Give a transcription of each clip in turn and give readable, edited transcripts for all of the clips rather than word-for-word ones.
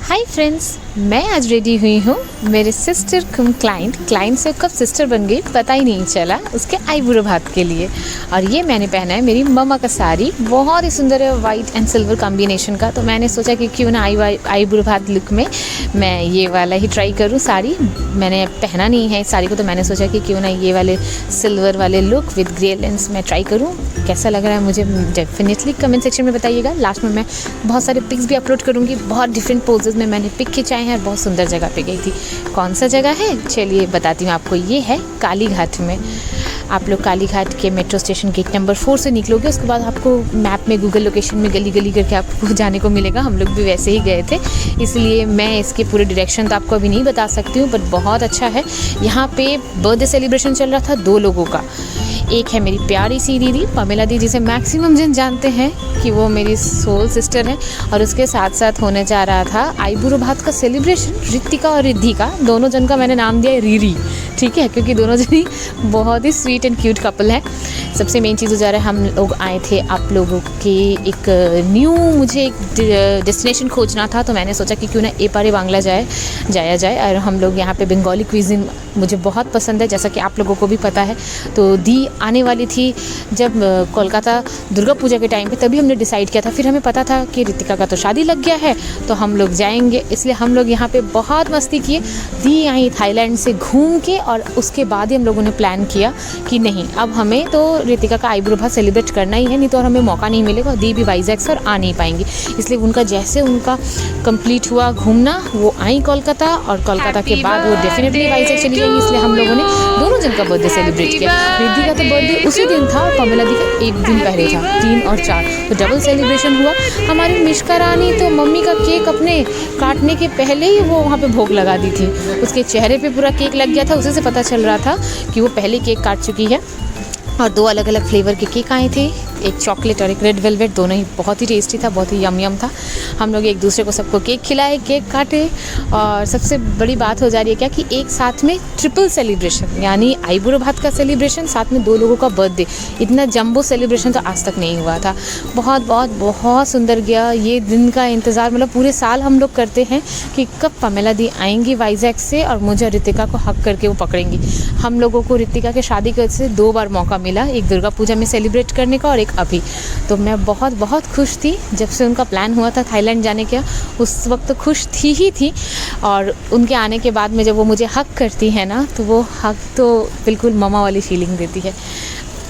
Hi friends, मैं आज ready हुई हूँ मेरे सिस्टर कम क्लाइंट से कब सिस्टर बन गई पता ही नहीं चला, उसके आईब्रो भात के लिए। और ये मैंने पहना है मेरी मम्मा का साड़ी, बहुत ही सुंदर है, वाइट एंड सिल्वर कॉम्बिनेशन का। तो मैंने सोचा कि क्यों ना आईब्रो भात लुक में मैं ये वाला ही ट्राई करूँ। साड़ी मैंने पहना नहीं है इस साड़ी को, तो मैंने सोचा कि क्यों ना ये वाले सिल्वर वाले लुक विद ग्रे लेंस मैं ट्राई करूँ। कैसा लग रहा है मुझे डेफिनेटली कमेंट सेक्शन में बताइएगा। लास्ट में मैं बहुत सारे पिक्स भी अपलोड करूँगी, बहुत डिफरेंट पोजेज में मैंने पिक खिंचाए हैं। बहुत सुंदर जगह पे गई थी। कौन सा जगह है चलिए बताती हूँ आपको। ये है काली घाट में। आप लोग काली घाट के मेट्रो स्टेशन गेट नंबर 4 से निकलोगे, उसके बाद आपको मैप में गूगल लोकेशन में गली गली करके आपको जाने को मिलेगा। हम लोग भी वैसे ही गए थे, इसलिए मैं इसके पूरे डायरेक्शन तो आपको अभी नहीं बता सकती हूँ, बट बहुत अच्छा है। यहाँ पे बर्थडे सेलिब्रेशन चल रहा था 2 लोगों का। एक है मेरी प्यारी सी दीदी पमेला दी, जिसे मैक्सिमम जन जानते हैं कि वो मेरी सोल सिस्टर है, और उसके साथ साथ होने जा रहा था आईब्रो भात का सेलिब्रेशन ऋतिका और रिद्धि का। दोनों जन का मैंने नाम दिया है रीरी, ठीक है, क्योंकि दोनों जन ही बहुत ही स्वीट एंड क्यूट कपल है। सबसे मेन चीज़ हो जा रहा है, हम लोग आए थे आप लोगों के एक न्यू, मुझे एक डेस्टिनेशन खोजना था, तो मैंने सोचा कि क्यों ना एपारे बांग्ला जाया जाए। और हम लोग यहाँ पे बंगाली क्विज़िन मुझे बहुत पसंद है, जैसा कि आप लोगों को भी पता है। तो दी आने वाली थी जब कोलकाता दुर्गा पूजा के टाइम पे, तभी हमने डिसाइड किया था। फिर हमें पता था कि ऋतिका का तो शादी लग गया है, तो हम लोग जाएंगे, इसलिए हम लोग यहाँ पे बहुत मस्ती किए। दी आई थाईलैंड से घूम के, और उसके बाद ही हम लोगों ने प्लान किया कि नहीं, अब हमें तो ऋतिका का आईब्रो भात सेलिब्रेट करना ही है, नहीं तो और हमें मौका नहीं मिलेगा। दी भी वाइजैक से और आ नहीं पाएंगी, इसलिए उनका जैसे उनका कंप्लीट हुआ घूमना, वो आई कोलकाता, और कोलकाता के बाद वो डेफिनेटली वाइजैक चली जाएंगी। इसलिए हम लोगों ने दोनों जन का बर्थडे सेलिब्रेट किया। रिद्धि का तो बर्थडे उसी दिन था और पमेला दी का एक दिन पहले था, 3 और 4, तो डबल सेलिब्रेशन हुआ। हमारी मिश्का रानी तो मम्मी का केक अपने काटने के पहले ही वो वहाँ पे भोग लगा दी थी। उसके चेहरे पे पूरा केक लग गया था, उसी से पता चल रहा था कि वो पहले केक काट चुकी है। और 2 अलग अलग फ्लेवर के केक आए थे, एक चॉकलेट और एक रेड वेलवेट। दोनों ही बहुत ही टेस्टी था, बहुत ही यम था। हम लोग एक दूसरे को सबको केक खिलाए, केक काटे, और सबसे बड़ी बात हो जा रही है क्या कि एक साथ में ट्रिपल सेलिब्रेशन, यानी आईब्रो भात का सेलिब्रेशन, साथ में 2 लोगों का बर्थडे। इतना जंबो सेलिब्रेशन तो आज तक नहीं हुआ था। बहुत बहुत बहुत सुंदर गया। ये दिन का इंतज़ार मतलब पूरे साल हम लोग करते हैं कि कब पमेला दी आएंगी वाइजैक से और मुझे ऋतिका को हक करके वो पकड़ेंगी। हम लोगों को ऋतिका के शादी के से 2 बार मौका मिला, एक दुर्गा पूजा में सेलिब्रेट करने का और एक अभी। तो मैं बहुत बहुत खुश थी जब से उनका प्लान हुआ था थाईलैंड जाने का। उस वक्त तो खुश थी, और उनके आने के बाद में जब वो मुझे हक करती है ना, तो वो हक तो बिल्कुल ममा वाली फीलिंग देती है।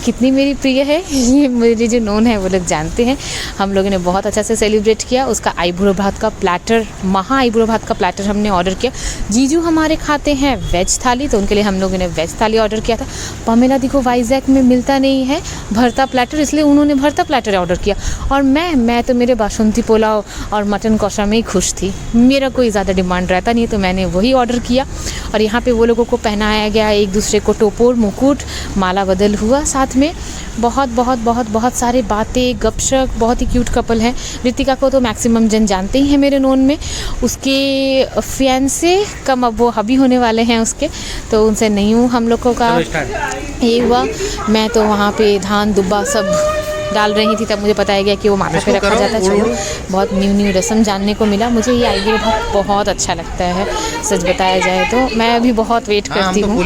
कितनी मेरी प्रिय है ये मेरे जो नोन है वो लोग जानते हैं। हम लोगों ने बहुत अच्छा से सेलिब्रेट किया। उसका आईब्रो भात का प्लेटर, महा आईब्रो भात का प्लेटर हमने ऑर्डर किया। जीजू हमारे खाते हैं वेज थाली, तो उनके लिए हम लोगों ने वेज थाली ऑर्डर किया था। पमेला दी को वाइजैक में मिलता नहीं है भरता प्लेटर, इसलिए उन्होंने भरता प्लेटर ऑर्डर किया। और मैं तो मेरे बासुंती पुलाव और मटन कौशा में ही खुश थी। मेरा कोई ज़्यादा डिमांड रहता नहीं, तो मैंने वही ऑर्डर किया। और यहाँ पे वो लोगों को पहनाया गया, एक दूसरे को टोपोर मुकुट माला बदल हुआ। साथ में बहुत बहुत बहुत बहुत सारे बातें गपशप, बहुत ही क्यूट कपल हैं। ऋतिका को तो मैक्सिमम जन जानते ही हैं मेरे नोन में। उसके फियांसे कम अब वो हबी होने वाले हैं उसके, तो उनसे नहीं हूँ हम लोगों का ये हुआ। मैं तो वहाँ पे धान दुब्बा सब डाल रही थी, तब मुझे बताया गया कि वो माथा पे रखा जाता है। चलो, बहुत न्यू रस्म जानने को मिला। मुझे ये आईब्रो भात बहुत अच्छा लगता है, सच बताया जाए तो। मैं अभी बहुत वेट करती हूँ।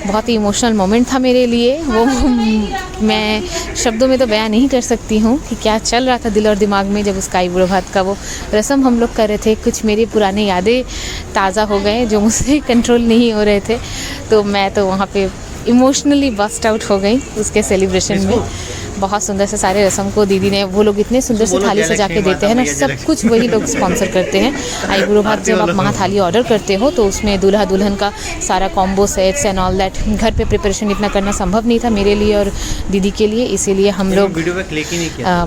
बहुत ही इमोशनल मोमेंट था मेरे लिए वो। मैं शब्दों में तो बयान नहीं कर सकती हूँ कि क्या चल रहा था दिल और दिमाग में जब उसका आईब्रो भात का वो रस्म हम लोग कर रहे थे। कुछ मेरी पुरानी यादें ताज़ा हो गए जो मुझसे कंट्रोल नहीं हो रहे थे, तो मैं तो वहाँ पे इमोशनली बस्ट आउट हो गई उसके सेलिब्रेशन में। बहुत सुंदर से सारे रस्म को दीदी ने, वो लोग इतने सुंदर से थाली सजा के देते हैं ना, सब कुछ वही लोग स्पॉन्सर करते हैं। आईब्रो भात जब आप महा थाली ऑर्डर करते हो तो उसमें दूल्हा दुल्हन का सारा combo sets and all that. घर पे प्रिपरेशन इतना करना संभव नहीं था मेरे लिए और दीदी के लिए, इसीलिए हम लोग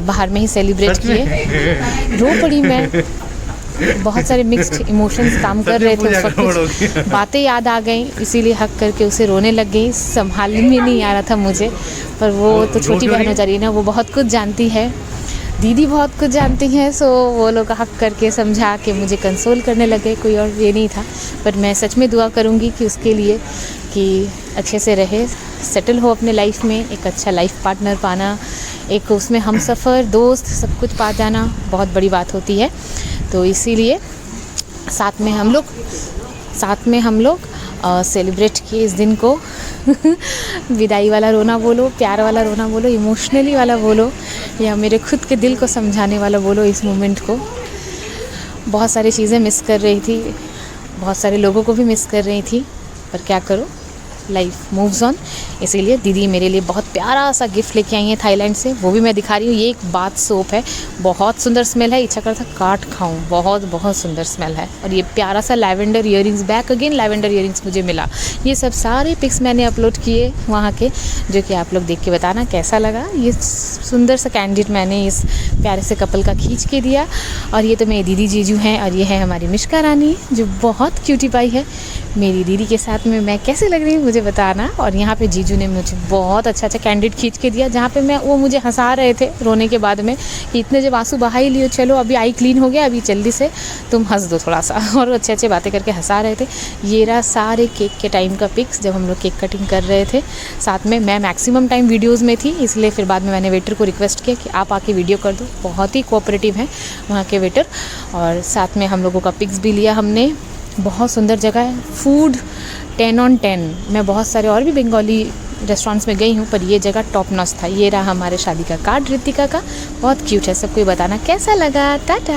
बाहर में ही सेलिब्रेट किए। रो पड़ी मैं, बहुत सारे मिक्स्ड इमोशंस काम कर रहे थे उस वक्त। बातें याद आ गई, इसीलिए हक करके उसे रोने लग गई। संभालने में नहीं आ रहा था मुझे, पर वो तो छोटी बहन हो जा रही है ना, वो बहुत कुछ जानती है, दीदी बहुत कुछ जानती हैं। सो वो लोग हक करके समझा के मुझे कंसोल करने लगे, कोई और ये नहीं था। पर मैं सच में दुआ करूँगी कि उसके लिए कि अच्छे से रहे, सेटल हो अपने लाइफ में, एक अच्छा लाइफ पार्टनर पाना, एक उसमें हम सफ़र दोस्त सब कुछ पा जाना बहुत बड़ी बात होती है। तो इसीलिए साथ में हम लोग सेलिब्रेट किए इस दिन को। विदाई वाला रोना बोलो, प्यार वाला रोना बोलो, इमोशनली वाला बोलो, या मेरे खुद के दिल को समझाने वाला बोलो, इस मोमेंट को। बहुत सारी चीज़ें मिस कर रही थी, बहुत सारे लोगों को भी मिस कर रही थी, पर क्या करो, लाइफ मूव्स ऑन। इसीलिए दीदी मेरे लिए बहुत प्यारा सा गिफ्ट लेके आई हैं थाईलैंड से, वो भी मैं दिखा रही हूँ। ये एक बाथ सोप है, बहुत सुंदर स्मेल है, इच्छा करता काट खाऊं, बहुत सुंदर स्मेल है। और ये प्यारा सा lavender earrings, back again lavender earrings मुझे मिला। ये सब सारे पिक्स मैंने अपलोड किए वहाँ के, जो कि आप लोग देख के बताना कैसा लगा। ये सुंदर सा कैंडिड मैंने इस प्यारे से कपल का खींच के दिया। और ये तो मेरी दीदी जीजू हैं, और ये है हमारी मिश्का रानी, जो बहुत क्यूटी पाई है। मेरी दीदी के साथ में मैं कैसे लग रही हूँ मुझे बताना। और यहाँ पे जीजू ने मुझे बहुत अच्छा कैंडिड खींच के दिया, जहाँ पे वो मुझे हंसा रहे थे रोने के बाद में कि इतने जब आंसू बहा ही लियो, चलो अभी आई क्लीन हो गया, अभी जल्दी से तुम हंस दो थोड़ा सा, और अच्छे बातें करके हंसा रहे थे। ये रहा सारे केक के टाइम का पिक्स, जब हम लोग केक कटिंग कर रहे थे। साथ में मैं मैक्सिमम टाइम वीडियोज़ में थी, इसलिए फिर बाद में मैंने वेटर को रिक्वेस्ट किया कि आप आके वीडियो कर दो। बहुत ही कोऑपरेटिव हैं वहाँ के वेटर। और साथ में हम लोगों का पिक्स भी लिया हमने। बहुत सुंदर जगह है, फूड 10 on 10। मैं बहुत सारे और भी बंगाली रेस्टोरेंट्स में गई हूँ, पर ये जगह टॉप नॉच था। ये रहा हमारे शादी का कार्ड रितिका का, बहुत क्यूट है। सबको बताना कैसा लगा। टाटा।